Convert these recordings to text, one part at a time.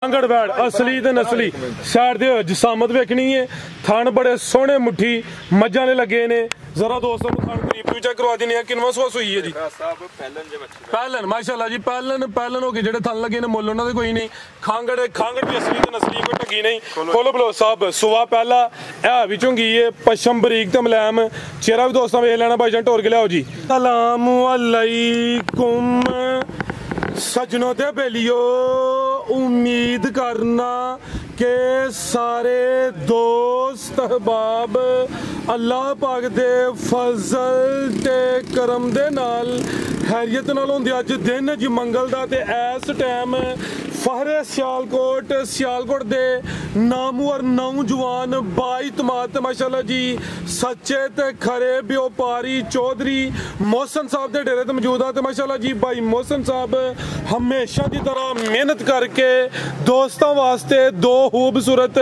खांगड़ वैड़ असली ते नस्ली साइड दे जसामत वेखनी है। थान बड़े सोहने मुट्ठी मज्जां ने लगे ने। जरा दोस्तों को थान करीब भी चेक करवा देने। किनवा सुआ सुई है जी? पहलन माशाल्लाह जी। पहलन हो गए जेडे थान लगे ने मुल उन्हां दे कोई नहीं। खांगड़ भी असली ते नस्ली कोई ढगी नहीं। खोलो बलो साहब सुआ पहला है भी झुंगी है पशम बरीक ते मुलायम। चेहरा भी दोस्तों वेख लेना भाईजान टोर के लियाओ जी। सलाम अलैकुम सजनों ते बेलियो, उम्मीद करना के सारे दोस्त अहबाब अल्लाह पाक दे फजल ते करम दे नाल हैरियत नाल होंदे। अज दिन जी मंगल दा ते इस टाइम फहरे सियालकोट दे नामवर नौजवान बाइतमाद माशाल्लाह जी सच्चे ते खरे व्यापारी चौधरी मोहसन साहब दे डेरे ते मौजूद आ। ते माशाल्लाह जी भाई मोहसन साहब हमेशा की तरह मेहनत करके दोस्तों वास्ते दो खूबसूरत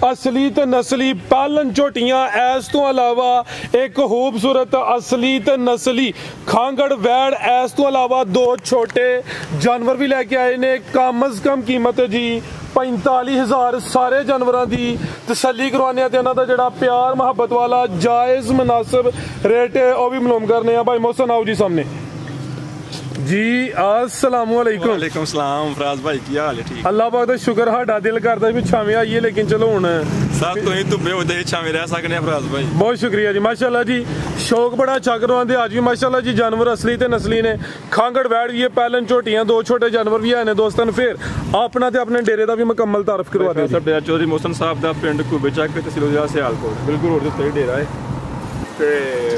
असली ते नस्ली पालन झोटियां, इस तो अलावा एक खूबसूरत असली ते नस्ली खांगड़ वैड़, इस तो अलावा दो छोटे जानवर भी लेके आए ने। कम अज कम कीमत जी 45,000 सारे जानवरों की तसल्ली करवाने ते उन्हां दा जिहड़ा प्यार मुहब्बत वाला जायज़ मुनासिब रेट है वह भी मालूम करने। भाई मोहसन आओ जी सामने जी। अस्सलाम वालेकुम। वालेकुम सलाम फराज भाई की हाल है? ठीक अल्लाह पाक दा शुक्र। साडा दिल करदा भी छावें आइए लेकिन चलो हुण साहब तुसीं धुप्पे होदे छावें रह सकने फराज भाई। बहुत शुक्रिया जी माशाल्लाह जी। शौक बड़ा अच्छा करवांदे। अज भी माशाल्लाह जी जानवर असली ते नस्ली ने। खांगड़ वैड़ भी है, पहलन झोटियां, दो छोटे जानवर भी है दोस्तन। फिर अपना ते अपने डेरे का भी मुकम्मल तारफ करवा दे। साडा चौधरी मोहसन साहब दा पिंड कुबे चक तहसील जिला सियालकोट बिल्कुल रोड दे उत्ते डेरा है। ते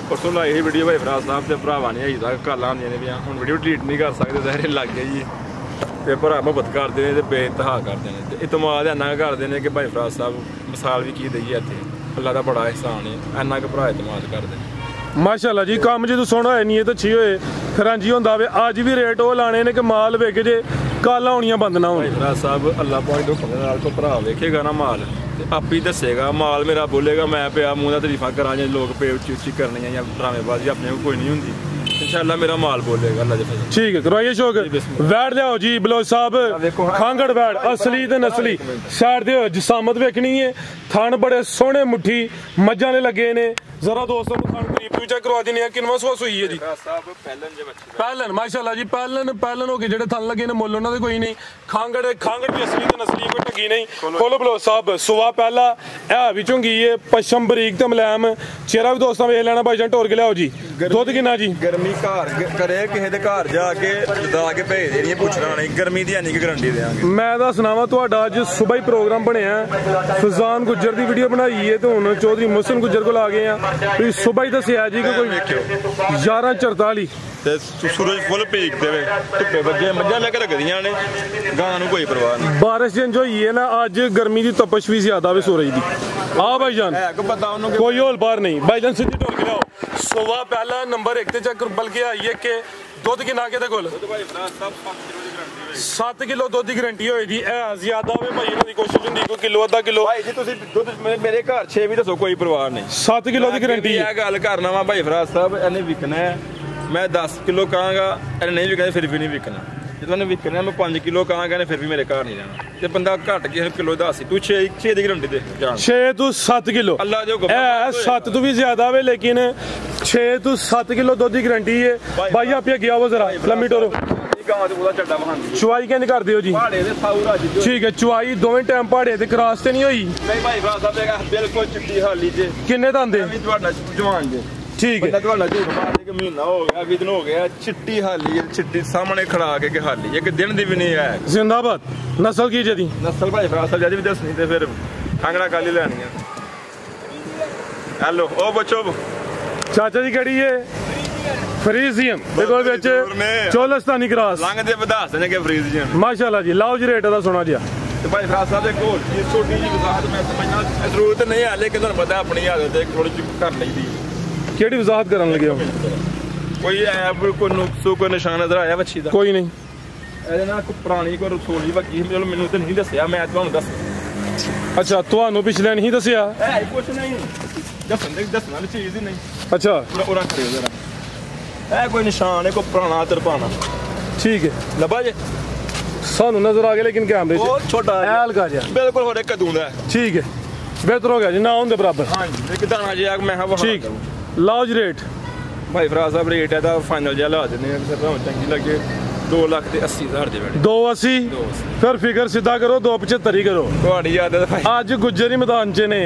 परसों लाई ही वीडियो भाई फराज साहब के भरावां ने अजे तक कालां होंदियां ने पियां। हुण वीडियो डिलीट नहीं कर सकते ज़ाहिर लग गई जी। ते भरा मुहब्बत करते हैं ते बेइंतहा करते हैं ते इतमाद इन्ना करते हैं कि भाई फराज साहब मिसाल भी की दईए इत्थे। अल्लाह दा बड़ा एहसान है इन्ना कि भरा इतमाद करते हैं माशाल्लाह जी। काम जो सोहना होए नीयत अच्छी होए फिर इंज होंदा वे। अज भी रेट वो लाने ने कि माल विक जे कल होनियां बंद ना होण। फराज साहब अल्लाह पाक दे हुक्म नाल को भरा वेखेगा ना माल आप ही दसेगा। माल मेरा बोलेगा मैं पिया मूँह दा तरीफा करा जे लोग पे उच्ची उच्ची करनी या ड्रामेबाजी अपने को कोई नहीं होंदी। इंशाअल्लाह मेरा माल बोलेगा अल्लाह दे फजल। ठीक है करवाइए शौक। वैड़ लियाओ जी बलोच साहब। खांगड़ वैड़ असली ते नस्ली साइड दे जसामत वेखनी है। थान बड़े सोहने मुट्ठी मज्जां ने लगे ने। जरा दोस्तों को थान करीब भी चेक करवा देने। किनवा सुआ सुई है जी? पहलन माशाल्लाह जी। पहलन हो गए जेडे थान लगे ने मुल उन्हां दे कोई नहीं। खांगड़ भी असली ते नस्ली कोई ढगी नहीं। खोलो बलो साहब सुआ पहला है भी झुंगी है पशम बरीक ते मुलायम। चेहरा भी दोस्तों वेख लेना भाईजान टोर के लियाओ जी। दुध किन्ना जी? गर्मी घर करे किसी दे घर जाके दा के भेज देनी पुछना नहीं गर्मी दी यानी कि गारंटी देंगे। मैं दसना वा तुहाडा अज सुबह ही प्रोग्राम बनया फजान गुज्जर की वीडियो बनाई है तो हुण चौधरी मोहसन गुज्जर को आ गए हैं। सुबह ही दसिया जी कि कोई 11:44 सूरज फुल पीक दे धुप्पे बजे मज्जां लेके रखदियां ने गां नूं कोई परवाह नहीं। बारिश जिंज होई है ना अज गर्मी की तपश भी ज्यादा वे सूरज की। हाँ भाईजान कोई होल बार नहीं। भाईजान सीधी टोर के लाओ। सुबह पहला नंबर 1 ते चेक बल्कि आई है कि दुध किन्ना के कोल 7 किलो दुध की गारंटी होई दी है। ज्यादा वे भाई इन्हां दी कोशिश हुंदी कोई किलो आधा किलो। भाई जी तुसीं दुध मेरे घर 6 भी दसो कोई परवाह नहीं। 7 किलो की गारंटी है। गल करना वा भाई फराज साहब इन्हें विकना है मैं 10 किलो कहांगा इन्हें नहीं विकना फिर भी नहीं विकना। जो मैंने विकना मैं 5 किलो कहांगा फिर भी मेरे घर नहीं रहना। ते बंदा घट के किलो दस तू 6 की गारंटी दे 6 तो 7 किलो अल्लाह दे हुक्म 7 तो भी ज्यादा वे लेकिन 6 तो 7 किलो दुध की गारंटी है। भाई आप गया वो जरा लम्मी टोरो चुवाई क्या कर दियो जी? ठीक है चुवाई दोवें टाइम पहाड़े क्रॉस ते नहीं हुई? बिल्कुल चिट्टी हाली जे किन्ने दंदे जवान जे ठीक है महीना हो गया 20 दिन हो गया चिट्टी हाली चिट्टी सामने खड़ा के हाली एक दिन दी भी नहीं है। जिंदाबाद। नस्ल की जदी? नस्ल भाई फरासल जदी भी दसनी ते फिर खांगड़ा काली लेनी है। हेलो ओ बच्चो चाचा जी केड़ी है? फ्रीजियन देखो विच चोलस्तानी क्रॉस लंघ दे बदास ने के फ्रीजियन माशाल्लाह जी। लाओ जी रेट दा सोना जी। ते भाई फराज साहब एक होर चीज छोटी जी वजाहत मैं समझना जरूरत नहीं है लेकिन तुहानू पता अपनी आदत एक थोड़ी जी कर लईदी। केड़ी वजाहत करन लगे हो? कोई ऐप कोई नुक्स कोई निशान नजर आया बच्ची दा? कोई नहीं। ਇਹਦੇ ਨਾਲ ਕੋਈ ਪੁਰਾਣੀ ਕੋਈ ਰਸੋਲੀ ਵਗੀ ਚਲੋ ਮੈਨੂੰ ਤਾਂ ਨਹੀਂ ਦੱਸਿਆ ਮੈਂ ਤੁਹਾਨੂੰ ਦੱਸ। ਅੱਛਾ ਤੁਹਾਨੂੰ ਪਿਛਲੇ ਨਹੀਂ ਦੱਸਿਆ? ਹੈ ਕੁਛ ਨਹੀਂ ਦੱਸਣ ਵਾਲੀ ਚੀਜ਼ ਹੀ ਨਹੀਂ। ਅੱਛਾ ਉਹ ਰੱਖ ਦਿਓ ਜਰਾ ਇਹ ਕੋਈ ਨਿਸ਼ਾਨ ਹੈ ਕੋਈ ਪੁਰਾਣਾ ਤਰਪਾਣਾ। ਠੀਕ ਹੈ ਲੱਭਾ ਜੇ ਸਾਨੂੰ ਨਜ਼ਰ ਆ ਗਿਆ ਲੇਕਿन कैमरे बहुत छोटा है हल्का जा बिल्कुल होरे कदू दा ठीक है बेहतर हो गया जी ना होने बराबर हां जी एक दाना जी मैं हां ठीक लाओ जी रेट भाई फराज साहब रेट है दा फाइनल जा ला देने सर तो चंगी लगे 2,80,000 ਦੀ ਬੈਠੀ 280 ਫਿਰ ਫਿਗਰ ਸਿੱਧਾ ਕਰੋ 275 ਹੀ ਕਰੋ ਤੁਹਾਡੀ ਆਦਤ ਭਾਈ ਅੱਜ ਗੁੱਜਰ ਹੀ ਮੈਦਾਨ 'ਚ ਨੇ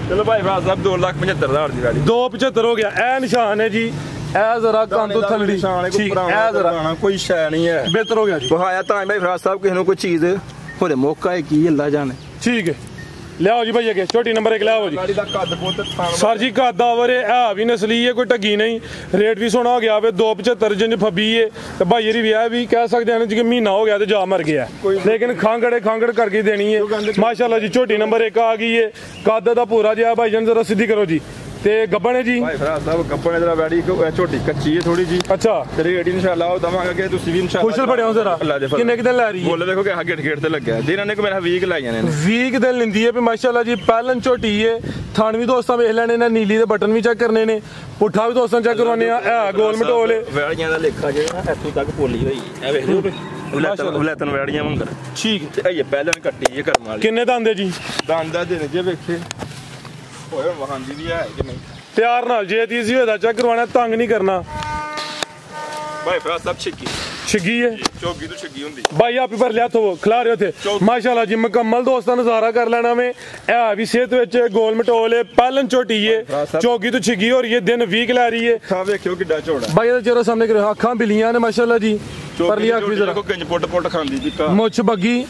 ਚਲੋ ਭਾਈ ਫਰਾਜ਼ ਸਾਹਿਬ 2,75,000 ਦੀ ਬੈਠੀ 275 ਹੋ ਗਿਆ ਇਹ ਨਿਸ਼ਾਨ ਹੈ ਜੀ ਇਹ ਜ਼ਰਾ ਕੰਨ ਤੋਂ ਥੱਲੜੀ ਠੀਕ ਇਹ ਜ਼ਰਾ ਕੋਈ ਸ਼ੈ ਨਹੀਂ ਹੈ ਬਿਹਤਰ ਹੋ ਗਿਆ ਜੀ ਬਹਾਇਆ ਤਾਂ ਭਾਈ ਫਰਾਜ਼ ਸਾਹਿਬ ਕਿਸੇ ਨੂੰ ਕੋਈ ਚੀਜ਼ ਹੋਰੇ ਮੌਕਾ ਹੈ ਕੀ ਅੱਲਾ ਜਾਣੇ ਠੀਕ ਹੈ ਲਿਆਓ ਜੀ ਭਾਈ ਅੱਗੇ ਛੋਟੀ ਨੰਬਰ 1 ਲਿਆਓ ਜੀ ਗਾੜੀ ਦਾ ਕੱਦ ਪੁੱਤ ਸਰ ਜੀ ਕੱਦ ਆਵਰ ਹੈ ਵੀ ਨਸਲੀ ਹੈ ਕੋਈ ਢੱਗੀ ਨਹੀਂ ਰੇਟ ਵੀ ਸੋਹਣਾ ਹੋ ਗਿਆ ਵੇ 275 ਜਿੰਜ ਫੱਬੀ ਹੈ ਤੇ ਭਾਈ ਇਹਦੀ ਵਿਆਹ ਵੀ ਕਹਿ ਸਕਦੇ ਹਨ ਜੀ ਮਹੀਨਾ ਹੋ ਗਿਆ ਤੇ ਜਾ ਮਰ ਗਿਆ ਲੇਕਿਨ ਖਾਂਗੜ ਕਰਕੇ ਦੇਣੀ ਹੈ ਮਾਸ਼ਾਅੱਲਾ ਜੀ ਛੋਟੀ ਨੰਬਰ 1 ਆ ਗਈ ਹੈ ਕੱਦ ਦਾ ਪੂਰਾ ਜਿਹਾ ਭਾਈ ਜਨ ਜ਼ਰਾ ਸਿੱਧੀ ਕਰੋ ਜੀ ਤੇ ਗੱਬਣ ਹੈ ਜੀ ਭਾਈ ਫਰਾਜ਼ ਸਾਹਿਬ ਗੱਬਣ ਜਰਾ ਬੈੜੀ ਛੋਟੀ ਕੱਚੀ ਹੈ ਥੋੜੀ ਜੀ ਅੱਛਾ ਤੇ ਰੇਟ ਇਨਸ਼ਾਅੱਲਾ ਉਹ ਦਵਾਂਗਾ ਕਿ ਤੁਸੀਂ ਵੀ ਇਨਸ਼ਾਅੱਲਾ ਖੁਸ਼ਲ ਬੜਿਓ ਜ਼ਰਾ ਕਿੰਨੇ ਕਿਦਾਂ ਲੈ ਰਹੀ ਹੈ ਬੋਲੇ ਦੇਖੋ ਕਿ ਆਹ ਗੇਟ ਤੇ ਲੱਗਿਆ ਜਿਹਨਾਂ ਨੇ ਕੋ ਮੇਰਾ 20 ਲਾਈਆਂ ਨੇ 20 ਦਿਨ ਲਿੰਦੀ ਹੈ ਵੀ ਮਾਸ਼ਾਅੱਲਾ ਜੀ ਪਹਿਲਨ ਝੋਟੀ ਹੈ ਥਣ ਵੀ ਦੋਸਤਾਂ ਵੇਖ ਲੈਣੇ ਨੇ ਨੀਲੀ ਦੇ ਬਟਨ ਵੀ ਚੈੱਕ ਕਰਨੇ ਨੇ ਪੁੱਠਾ ਵੀ ਦੋਸਤਾਂ ਚੈੱਕ ਕਰਵਾਉਣੇ ਆ ਇਹ ਗੋਲ ਮਟੋਲ ਵੈੜੀਆਂ ਦਾ ਲੇਖਾ ਜਿਹੜਾ ਇੱਥੋਂ ਤੱਕ ਪੋਲੀ ਹੋਈ ਇਹ ਵੇਖ ਲਓ ਵਲੈਤਨ ਵੈੜੀਆਂ ਮੰਗਰ ਠੀਕ ਤੇ ਇਹ ਪਹਿਲਨ ਕੱਟੀ ਇਹ ਕਰਮ ਵਾਲੀ ਕਿੰਨੇ ਦੰਦ ਹੈ ਜੀ ਦੰਦਾ ਦੇ ਨੇ ਜੇ ਵੇਖੇ ਹੋਏ ਵਹਾਂਦੀ ਵੀ ਹੈ ਕਿ ਨਹੀਂ ਪਿਆਰ ਨਾਲ ਜੇ ਤੀਸੀ ਹੋਦਾ ਚੈੱਕ ਕਰਵਾਉਣਾ ਤੰਗ ਨਹੀਂ ਕਰਨਾ ਭਾਈ ਫਰਾਜ਼ ਸਾਹਿਬ ਛਿੱਗੀ ਹੈ ਚੌਗੀ ਤੋਂ ਛਿੱਗੀ ਹੁੰਦੀ ਭਾਈ ਆਪੀ ਪਰ ਲਿਆ ਤੋ ਖਿਲਾ ਰਹੇ ਥੇ ਮਾਸ਼ਾਅੱਲਾ ਜੀ ਮੁਕੰਮਲ ਦੋਸਤਾਂ ਨਜ਼ਾਰਾ ਕਰ ਲੈਣਾ ਵੇ ਇਹ ਵੀ ਸਿਹਤ ਵਿੱਚ ਗੋਲ ਮਟੋਲ ਪਹਿਲਨ ਝੋਟੀ ਹੈ ਚੌਗੀ ਤੋਂ ਛਿੱਗੀ ਹੋ ਰਹੀ ਹੈ ਦਿਨ 20 ਲੈ ਰਹੀ ਹੈ ਖਾ ਵੇਖਿਓ ਕਿੱਡਾ ਝੋੜਾ ਭਾਈ ਇਹਦੇ ਚਿਹਰੇ ਸਾਹਮਣੇ ਕਰੇ ਅੱਖਾਂ ਬਿਲੀਆਂ ਨੇ ਮਾਸ਼ਾਅੱਲਾ ਜੀ ਪਰਲੀ ਅੱਖ ਵੀ ਜ਼ਰਾ ਕਿੰਜ ਪੁੱਟ ਖਾਂਦੀ ਜੀ ਮੁੱਛ ਬੱਗੀ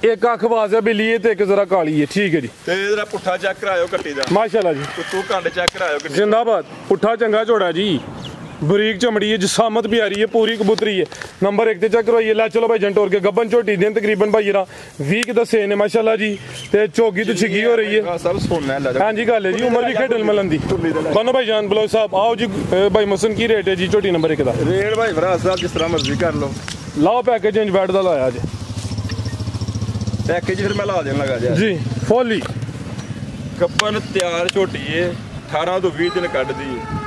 ਇੱਕ ਅੱਖ ਵਾਜ਼ਿਆ ਬਿੱਲੀ ਹੈ ਤੇ ਇੱਕ ਜ਼ਰਾ ਕਾਲੀ ਹੈ ਠੀਕ ਹੈ ਜੀ ਤੇ ਇਹਦਾ ਪੁੱਠਾ ਚੈੱਕ ਕਰਾਇਓ ਕੱਟੀ ਦਾ ਮਾਸ਼ਾਅੱਲਾ ਜੀ ਤੂੰ ਕੰਡ ਚੈੱਕ ਕਰਾਇਓ ਕੱਟੀ ਜ਼ਿੰਦਾਬਾਦ ਪੁੱਠਾ ਚੰਗਾ ਝੋੜਾ ਜੀ ਬਰੀਕ ਚਮੜੀ ਹੈ ਜਸਾਮਤ ਪਿਆਰੀ ਹੈ ਪੂਰੀ ਕਬੂਤਰੀ ਹੈ ਨੰਬਰ 1 ਤੇ ਚੈੱਕ ਕਰਵਾਈਏ ਲੈ ਚਲੋ ਭਾਈ ਜੰਟੋਰ ਕੇ ਗੱਬਨ ਝੋਟੀ ਦਿਨ ਤਕਰੀਬਨ ਭਾਈ ਜਰਾ 20 ਦੱਸੇ ਨੇ ਮਾਸ਼ਾਅੱਲਾ ਜੀ ਤੇ ਚੌਗੀ ਤੋਂ ਛਿੱਗੀ ਹੋ ਰਹੀ ਹੈ ਸਭ ਸੋਨਾ ਲੈ ਜਾ ਹਾਂਜੀ ਗੱਲ ਹੈ ਜੀ ਉਮਰ ਵੀ ਖੇਡਣ ਮਲਨ ਦੀ ਬਨੋ ਭਾਈ ਜਾਨ ਬਲੋ ਸਾਹਿਬ ਆਓ ਜੀ ਭਾਈ ਮੁਸਨ ਕੀ ਰੇਟ ਹੈ ਜੀ ਝੋਟੀ ਨੰਬਰ 1 ਦਾ ਰੇਟ ਭਾਈ ਫਰਾਜ਼ ਸਾਹਿਬ ਜਿਸ ਤਰ੍ਹਾਂ ਮਰਜ਼ੀ ਕਰ ਲਓ ਲਾਓ ਪੈਕੇਜ ਇੰਜ ਬੈਡ ਦਾ ਲਾਇਆ ਜੀ ਪੈਕੇਜ ਫਿਰ ਮੈਂ ਲਾ ਦੇਣ ਲੱਗਾ ਜੀ ਫੋਲੀ ਗੱਬਨ ਤਿਆਰ ਝੋਟੀ ਏ 18 ਤੋਂ 20 ਦਿਨ ਕੱਢਦੀ ਏ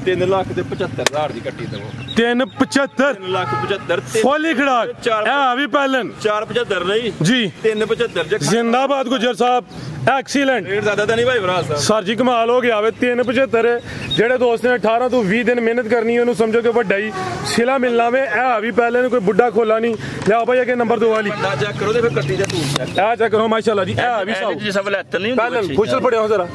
3,75,000 ਦੀ ਕੱਟੀ ਦਵੋ 375 3,75,000 ਫੋਲੀ ਖੜਾਕ ਇਹ ਵੀ ਪਹਿਲਨ 475 ਨਹੀਂ ਜੀ 375 ਜ਼ਿੰਦਾਬਾਦ ਗੁਜਰ ਸਾਹਿਬ ਐਕਸੀਲੈਂਟ ਰੇਟ ਜ਼ਿਆਦਾ ਤਾਂ ਨਹੀਂ ਭਾਈ ਫਰਾਜ਼ ਸਾਹਿਬ ਸਰ ਜੀ ਕਮਾਲ ਹੋ ਗਿਆ ਵੇ 375 ਜਿਹੜੇ ਦੋਸਤ ਨੇ 18 ਤੋਂ 20 ਦਿਨ ਮਿਹਨਤ ਕਰਨੀ ਉਹਨੂੰ ਸਮਝੋ ਕਿ ਵੱਡਾ ਹੀ ਸਿਲਾ ਮਿਲਣਾ ਵੇ ਇਹ ਵੀ ਪਹਿਲੇ ਕੋਈ ਬੁੱਢਾ ਖੋਲਾ ਨਹੀਂ ਲਿਆਓ ਭਾਈ ਅੱਗੇ ਨੰਬਰ 2 ਵਾਲੀ ਨਾ ਚੈੱਕ ਕਰੋ ਤੇ ਫਿਰ ਕੱਟੀ ਦਾ ਤੂਲ ਚੈੱਕ ਇਹ ਚੈੱਕ ਕਰੋ ਮਾਸ਼ਾਅੱਲਾ ਜੀ ਇਹ ਵੀ ਸਾਊ ਜੀ ਸਭ ਲੈਤ ਨਹੀਂ ਪਹਿਲਨ ਖੁਸ਼ਲ ਪੜਿਓ ਜ਼ਰਾ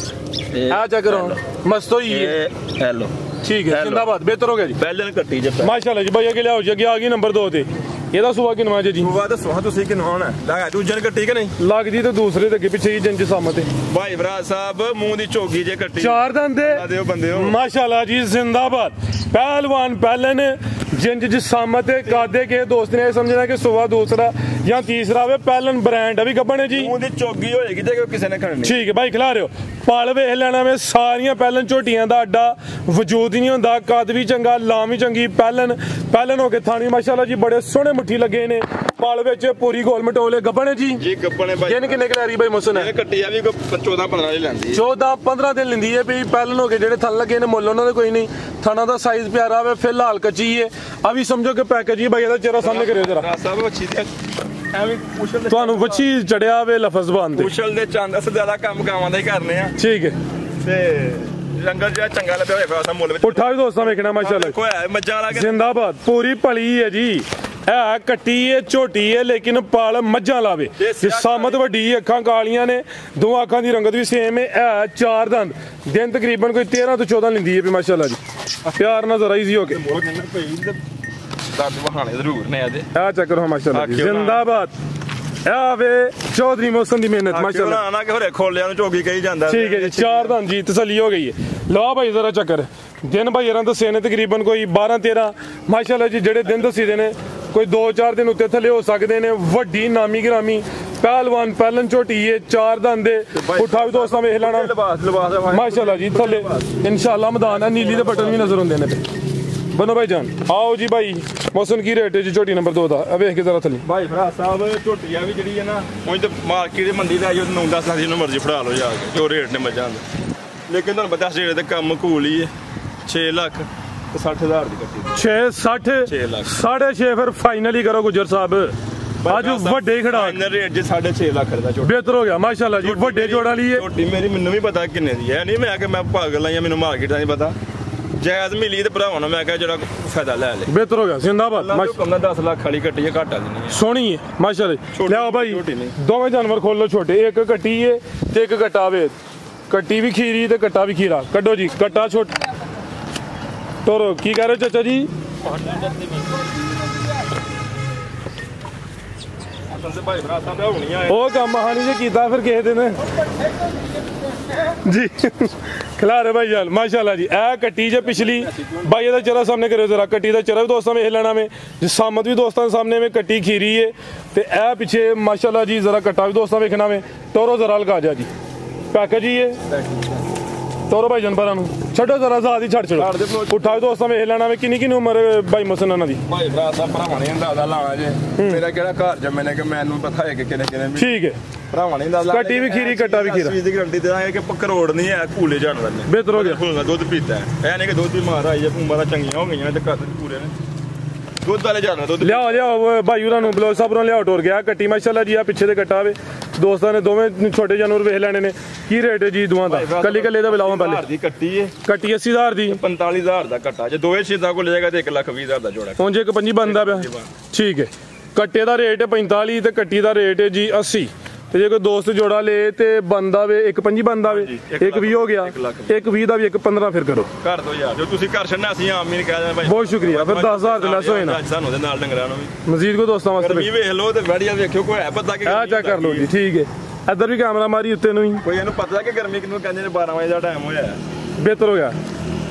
ਇਹ ਚੈੱਕ ਕਰੋ ਮਸਤ ਹੋਈ ਹੈ ਹੈਲੋ ਠੀਕ ਹੈ ਜ਼ਿੰਦਾਬਾਦ ਬਿਹਤਰ ਹੋ ਗਿਆ ਜੀ ਪਹਿਲਨ ਕੱਟੀ ਜੇ ਮਾਸ਼ਾਅੱਲਾ ਜੀ ਭਾਈ ਅੱਗੇ ਲਿਆਓ ਜੀ ਅੱਗੇ ਆ ਗਈ ਨੰਬਰ 2 ਤੇ ਇਹਦਾ ਸੁਭਾ ਕਿਨਵਾ ਜੀ ਸੁਭਾ ਦੱਸੋ ਤੁਸੀਂ ਕਿਨਵਾਣਾ ਲੱਗਾ ਦੂਜੇ ਕੱਟੀ ਕਿ ਨਹੀਂ ਲੱਗਦੀ ਤੇ ਦੂਸਰੇ ਤੇ ਅੱਗੇ ਪਿੱਛੇ ਹੀ ਜੰਜ ਸਾਹਮਣੇ ਭਾਈ ਫਰਾਜ਼ ਸਾਹਿਬ ਮੂੰਹ ਦੀ ਝੋਗੀ ਜੇ ਕੱਟੀ 4 ਦੰਦ ਦਿਓ ਬੰਦਿਓ ਮਾਸ਼ਾਅੱਲਾ ਜੀ ਜ਼ਿੰਦਾਬਾਦ ਪਹਿਲਵਾਨ ਪਹਿਲਨ जिंज जिसामत कादे के दोस्त ने समझना कि सुबह दूसरा या तीसरा वे पहलन ब्रांड अभी गब्बन है जी ਉਹਦੀ ਚੋਗੀ ਹੋਏਗੀ ਤੇ ਕਿਸੇ ਨੇ ਖੜਨੀ ठीक है भाई खिला रहे हो पल वेख लेना में सारियां पहलन झोटियां दा अड्डा वजूद ही नहीं होंदा कद भी चंगा लाम भी चंगी पहलन हो के थानी माशाल्लाह जी बड़े सोहने मुट्ठी लगे ने पल विच पूरी गोल मटोले गब्बन है जी गब्बन है भाई दिन किन्ने खिलारी भाई मुसन है कट्टी आ भी 14 15 ਦੀ ਲੈਂਦੀ 14 15 दिन लिंदी है भी पहलन हो के जेडे थन लगे ने मुੱਲ ਉਹਨਾਂ ਦੇ ਕੋਈ ਨਹੀਂ थाना दा साइज प्यारा वे फिलहाल कच्ची है अभी समझो कि पैकेज ही भाई ਇਹਦਾ ਚਿਹਰਾ ਸਾਹਮਣੇ ਕਰਿਓ ਜਰਾ ਸਭ ਅੱਛੀ ਤੇ ਐਵੇਂ ਪੁੱਛਲ ਤੁਹਾਨੂੰ ਬੱਚੀ ਚੜਿਆ ਵੇ ਲਫ਼ਜ਼ ਜ਼ਬਾਨ ਤੇ ਪੁੱਛਲ ਦੇ ਚੰਦ ਅਸ ਜ਼ਿਆਦਾ ਕੰਮ ਗਾਵਾਂ ਦਾ ਹੀ ਕਰਨੇ ਆ ਠੀਕ ਹੈ ਤੇ ਰੰਗਲ ਜਿਹੜਾ ਚੰਗਾ ਲੱਭਿਆ ਹੋਇਆ ਫਾਸਾ ਮੁੱਲ ਵਿੱਚ ਪੁੱਠਾ ਵੀ ਦੋਸਤਾਂ ਵੇਖਣਾ ਮਾਸ਼ਾਅੱਲਾ ਕੋਈ ਮੱਝਾਂ ਵਾਲਾ ਜ਼ਿੰਦਾਬਾਦ ਪੂਰੀ ਭਲੀ ਹੈ ਜੀ ਇਹ ਕੱਟੀ ਹੈ ਝੋਟੀ ਹੈ ਲੇਕਿਨ ਪਾਲ ਮੱਝਾਂ ਲਾਵੇ ਸਾਮਤ ਵੱਡੀ ਅੱਖਾਂ ਕਾਲੀਆਂ ਨੇ ਦੋ ਅੱਖਾਂ ਦੀ ਰੰਗਤ ਵੀ ਸੇਮ ਹੈ ਇਹ 4 ਦੰਦ ਦਿਨ ਤਕਰੀਬਨ ਕੋਈ 13 ਤੋਂ 14 ਲਿੰਦੀ ਹੈ ਮਾਸ਼ਾਅੱਲਾ ਜੀ ਪਿਆਰ ਨਾਲ ਜ਼ਰਾ ਈਜ਼ੀ ਹੋ ਕੇ ਦੰਦ ਵਹਾਣੇ ਜ਼ਰੂਰ ਨੇ ਇਹਦੇ ਆ ਚੱਕਰ ਮਾਸ਼ਾਅੱਲਾ ਜ਼ਿੰਦਾਬਾਦ ਆਵੇ ਚੌਧਰੀ ਮੌਸਮ ਦੀ ਮਿਹਨਤ ਮਾਸ਼ਾਅੱਲਾ ਨਾ ਕਿ ਹੋਰੇ ਖੋਲਿਆਂ ਨੂੰ ਝੋਗੀ ਕਹੀ ਜਾਂਦਾ ਠੀਕ ਹੈ ਜੀ 4 ਦੰਦ ਜੀ ਤਸੱਲੀ ਹੋ ਗਈ ਹੈ ਲਓ ਭਾਈ ਜ਼ਰਾ ਚੱਕਰ ਦਿਨ ਭਾਈ ਯਾਰਾਂ ਦੱਸੇ ਨੇ ਤਕਰੀਬਨ ਕੋਈ 12 13 ਮਾਸ਼ਾਅੱਲਾ ਜੀ ਜਿਹੜੇ ਦਿਨ ਦੱਸੀ ਦੇ ਨੇ ਕੋਈ 2-4 ਦਿਨ ਉੱਤੇ ਥੱਲੇ ਹੋ ਸਕਦੇ ਨੇ ਵੱਡੀ ਨਾਮੀ ਗ੍ਰਾਮੀ ਪਹਿਲਵਾਨ ਪਹਿਲਨ ਝੋਟੀ ਹੈ 4 ਦੰਦ ਦੇ ਪੁੱਠਾ ਵੀ ਦੋਸਤਾਂ ਵੇਖ ਲੈਣਾ ਲਿਬਾਸ ਮਾਸ਼ਾਅੱਲਾ ਜੀ ਥੱਲੇ ਇਨਸ਼ਾਅੱਲਾ ਮੈਦਾਨ ਹੈ ਨੀਲੀ ਦੇ ਬਟਨ ਵੀ ਨਜ਼ਰ ਹੁੰਦੇ ਨੇ ਤੇ बनो भाई जान आओ जी भाई मौसम की रेट है जी झोटी नंबर 2 ਦਾ ਵੇਖ ਕੇ ਜ਼ਰਾ ਥੱਲੇ ਭਾਈ ਫਰਾਜ਼ ਸਾਹਿਬ ਝੋਟੀਆਂ ਵੀ ਜਿਹੜੀ ਹੈ ਨਾ ਉਹ ਤੇ ਮਾਰਕੀਟ ਦੇ ਮੰਡੀ ਦਾ ਆਈ ਉਹ 9-10 ਲੱਖ ਜਿਹਨੂੰ ਮਰਜ਼ੀ ਫੜਾ ਲਓ ਜਾ ਕੇ ਜੋ ਰੇਟ ਨੇ ਮੱਝਾਂ ਦੇ ਲੇਕਿਨ ਤੁਹਾਨੂੰ ਪਤਾ ਜਿਹੜੇ ਤੇ ਕੰਮ ਕੂਲ ਹੀ ਹੈ 6 ਲੱਖ ਤੇ 60000 ਦੀ ਕੱਟੀ 660 6 ਲੱਖ 6.5 ਫਿਰ ਫਾਈਨਲੀ ਕਰੋ ਗੁੱਜਰ ਸਾਹਿਬ ਅੱਜ ਵੱਡੇ ਖੜਾ ਫਾਈਨਲ ਰੇਟ ਜੇ 6.5 ਲੱਖ ਦਾ ਝੋਟੀ ਬਿਹਤਰ ਹੋ ਗਿਆ ਮਾਸ਼ਾਅੱਲਾ ਜੀ ਵੱਡੇ ਜੋੜਾਂ ਲਈ ਇਹ ਝੋਟੀ ਮੇਰੀ ਮੈਨੂੰ ਵੀ ਪਤਾ ਕਿੰਨੇ ਦੀ ਹੈ ਨਹੀਂ ਮੈਂ ਕਿ ਮੈਂ ਪਾਗਲ ਆ ਜਾਂ ਮੈਨੂੰ ਮਾਰਕੀਟ ਦਾ ਨਹੀਂ ਪਤਾ ਜਾਇਜ਼ ਮਿਲੀ ਤੇ ਭਰਾਵਾਂ ਨੂੰ ਮੈਂ ਕਿਹਾ ਜਿਹੜਾ ਫਾਇਦਾ ਲੈ ਲੈ ਬਿਹਤਰ ਹੋ ਗਿਆ ਜ਼ਿੰਦਾਬਾਦ ਕਮਨਾ 10 ਲੱਖ ਵਾਲੀ ਕੱਟੀ ਹੈ ਘਾਟਾ ਦੀ ਨਹੀਂ ਸੋਹਣੀ ਹੈ ਮਾਸ਼ਾਅੱਲਾ ਲਿਆਓ ਭਾਈ ਦੋਵੇਂ ਜਾਨਵਰ ਖੋਲੋ ਛੋਟੇ ਇੱਕ ਕੱਟੀ ਹੈ ਤੇ ਇੱਕ ਕੱਟਾ ਵੇ ਕੱਟੀ ਵੀ ਖੀਰੀ ਤੇ ਕੱਟਾ ਵੀ ਖੀਰਾ ਕੱਢੋ ਜੀ ਕੱਟਾ ਛੋਟਾ ਤੋਰੋ ਕੀ ਕਹਿ ਰਹੇ ਹੋ ਚਾਚਾ ਜੀ ਭਾਈ ਭਰਾ ਸਾਹਿਬ ਹੋਣੀ ਆ ਉਹ ਕੰਮ ਹਾਨੀ ਜੇ ਕੀਤਾ ਫਿਰ ਕਿਸੇ ਦਿਨ ਜੀ ਖਿਲਾਰੇ ਭਾਈ ਜਾਨ ਮਾਸ਼ਾਅੱਲਾ ਜੀ ਇਹ ਕੱਟੀ ਜੇ ਪਿਛਲੀ ਭਾਈ ਇਹਦਾ ਚਰਾ ਸਾਹਮਣੇ ਕਰਿਓ ਜ਼ਰਾ ਕੱਟੀ ਦਾ ਚਰਾ ਵੀ ਦੋਸਤਾਂ ਵੇਖ ਲੈਣਾ ਵੇ ਜਿਸਾਮਤ ਵੀ ਦੋਸਤਾਂ ਦੇ ਸਾਹਮਣੇ ਵੇ ਕੱਟੀ ਖੀਰੀ ਏ ਤੇ ਇਹ ਪਿੱਛੇ ਮਾਸ਼ਾਅੱਲਾ ਜੀ ਜ਼ਰਾ ਕੱਟਾ ਵੀ ਦੋਸਤਾਂ ਵੇਖਣਾ ਵੇ ਤੋਰੋ ਜ਼ਰਾ ਲਗਾ ਜਾ ਜੀ ਪੈਕੇਜ ਹੀ ਇਹ ਤੋਰੋ ਭਾਈ ਜਨਪਰਾਂ ਨੂੰ ਛੱਡੋ ਜ਼ਰਾ ਜ਼ਾਦ ਹੀ ਛੱਡ ਛੱਡੋ ਉਠਾਓ ਦੋਸਤਾਂ ਵੇਖ ਲੈਣਾ ਵੇ ਕਿੰਨੀ ਉਮਰ ਭਾਈ ਮਸਨ ਇਹਨਾਂ ਦੀ ਭਾਈ ਭਰਾ ਸਾਹਿਬ ਭਰਾਵਾਂ ਨੇ ਅੰਦਾਜ਼ਾ ਲਾਣਾ ਜੇ ਮੇਰਾ ਕਿਹੜਾ ਘਰ ਜੰਮੇ ਨੇ ਕਿ ਮੈਨੂੰ ਪਤਾ ਹੈ ਕਿ ਕਿਨੇ ਠੀਕ ਹੈ ਭਰਾਵਾਂ ਨੇ ਅੰਦਾਜ਼ਾ ਕੱਟੀ ਵੀ ਖੀਰੀ ਕੱਟਾ ਵੀ ਖੀਰਾ ਦੀ ਗਰੰਟੀ ਦੇ ਦਾਂਗੇ ਕਿ ਕਰੋੜ ਨਹੀਂ ਹੈ ਕੂਲੇ ਜਾਨਵਰ ਨੇ ਬਿਹਤਰ ਹੋ ਗਿਆ ਫੁੱਲ ਦੁੱਧ ਪੀਤਾ ਹੈ ਨਹੀਂ ਕਿ ਦੁੱਧ ਵੀ ਮਾਰ ਆਈ ਜੇ ਭੂਮਾਰਾ ਚੰਗੀਆਂ ਹੋ ਗਈਆਂ ਤੇ ਘਰ ਪੂਰੇ ਨੇ ਦੁੱਧ ਵਾਲੇ ਜਾਨਵਰ ਦੁੱਧ ਲਿਆਓ ਭਾਈ ਉਹਨਾਂ ਨੂੰ ਬਲੌਗ ਸਾਹਿਬ ਨੂੰ ਲਿਆਓ ਟੋਰ ਗਿਆ ਕੱਟੀ ਮਾਸ਼ਾਅੱਲਾ ਜੀ ਆ ਪਿੱਛੇ ਤੇ ਕੱਟਾ ਵੇ ਦੋਸਤਾਂ ਨੇ ਦੋਵੇਂ ਛੋਟੇ ਜਾਨਵਰ ਵੇਖ ਲੈਣੇ ਨੇ ਕੀ ਰੇਟ ਹੈ ਜੀ ਦੋਵਾਂ ਦਾ ਕੱਲੀ ਦਾ ਬਿਲਾਵਾਂ ਪਹਿਲੇ ਦੀ ਕੱਟੀ ਹੈ ਕੱਟੀ 80000 ਦੀ 45000 ਦਾ ਕੱਟਾ ਜੇ ਦੋਵੇਂ ਛੇਦਾਂ ਕੋਲ ਜਾਏਗਾ ਤੇ 1,20,000 ਦਾ ਜੋੜਾ ਹੁਣ ਜੇ ਇੱਕ ਪੰਜੀ ਬੰਦਾ ਪਿਆ ਠੀਕ ਹੈ ਕੱਟੇ ਦਾ ਰੇਟ ਹੈ 45 ਤੇ ਕੱਟੀ ਦਾ ਰੇਟ ਹੈ ਜੀ 80 ਤੇ ਜੇ ਕੋਈ ਦੋਸਤ ਜੋੜਾ ਲੇ ਤੇ ਬੰਦਾ ਵੇ ਇੱਕ ਪੰਜੀ ਬੰਦਾ ਵੇ ਇੱਕ 20 ਹੋ ਗਿਆ ਇੱਕ 20 ਦਾ ਵੀ ਇੱਕ 15 ਫਿਰ ਕਰੋ ਕਰ ਦੋ ਯਾਰ ਜੋ ਤੁਸੀਂ ਘਰ ਛੱਡਣਾ ਅਸੀਂ ਆਮ ਹੀ ਨਹੀਂ ਕਹਿ ਦਿੰਦੇ ਭਾਈ ਬਹੁਤ ਸ਼ੁਕਰੀਆ ਫਿਰ 10000 ਤੇ ਲੈਸ ਹੋਏ ਨਾ ਸਾਨੂੰ ਦੇ ਨਾਲ ਡੰਗਰਾਂ ਨੂੰ ਵੀ ਮਜ਼ੀਦ ਕੋ ਦੋਸਤਾਂ ਵਾਸਤੇ ਵੀ ਵੇਖ ਲਓ ਤੇ ਵੜੀਆ ਵੇਖਿਓ ਕੋਈ ਹੈ ਪਤਾ ਕਿ ਆ ਚੈੱਕ ਕਰ ਲਓ ਜੀ ਠੀਕ ਹੈ ਇੱਧਰ ਵੀ ਕੈਮਰਾ ਮਾਰੀ ਉੱਤੇ ਨੂੰ ਹੀ ਕੋਈ ਇਹਨੂੰ ਪਤਾ ਕਿ ਗਰਮੀ ਕਿਨੂੰ ਕਹਿੰਦੇ ਨੇ 12 ਵਜੇ ਦਾ ਟਾਈਮ ਹੋਇਆ ਬਿਹਤਰ ਹੋ ਗਿਆ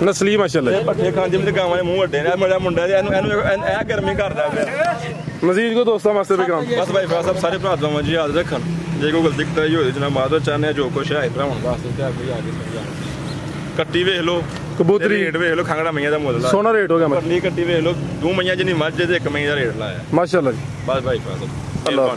ਨਸਲੀ ਮਾਸ਼ਾਅੱਲਾ ਪੱਠੇ ਖਾਣ ਜਿਵੇਂ ਗਾਵਾਂ ਦੇ ਮੂੰਹ ਵੱਡੇ ਨੇ ਮੇਰਾ ਮੁੰਡਾ ਇਹਨੂੰ ਇਹ ਗਰਮੀ ਕਰਦਾ ਪਿਆ ਮਜ਼ੀਦ ਕੋ ਦੋਸਤਾਂ ਵਾਸਤੇ ਵੀ ਕੰਮ ਬਸ ਭਾਈ ਭਰਾ ਸਾਹਿਬ ਸਾਰੇ ਭਰਾ ਦੋਵਾਂ ਜੀ ਯਾਦ ਰੱਖਣ ਜੇ ਕੋਈ ਗਲਤੀ ਕਰਾਈ ਹੋਵੇ ਜਨਾਬ ਮਾਦੋ ਚਾਹਨੇ ਜੋ ਕੁਛ ਹੈ ਭਰਾਵਾਂ ਵਾਸਤੇ ਤੇ ਕੋਈ ਆ ਕੇ ਸਮਝਾ ਕੱਟੀ ਵੇਖ ਲਓ ਕਬੂਤਰੀ ਰੇਟ ਵੇਖ ਲਓ ਖੰਗੜਾ ਮਈਆਂ ਦਾ ਮੁੱਲ ਸੋਨਾ ਰੇਟ ਹੋ ਗਿਆ ਪਰਲੀ ਕੱਟੀ ਵੇਖ ਲਓ ਦੋ ਮਈਆਂ ਜਿੰਨੀ ਮੱਝ ਤੇ ਇੱਕ ਮਈਆਂ ਦਾ ਰੇਟ ਲਾਇਆ ਮਾਸ਼ਾਅੱਲਾ ਜੀ ਬਸ ਭਾਈ ਭਰਾ ਸਾਹਿਬ ਅੱਲਾਹ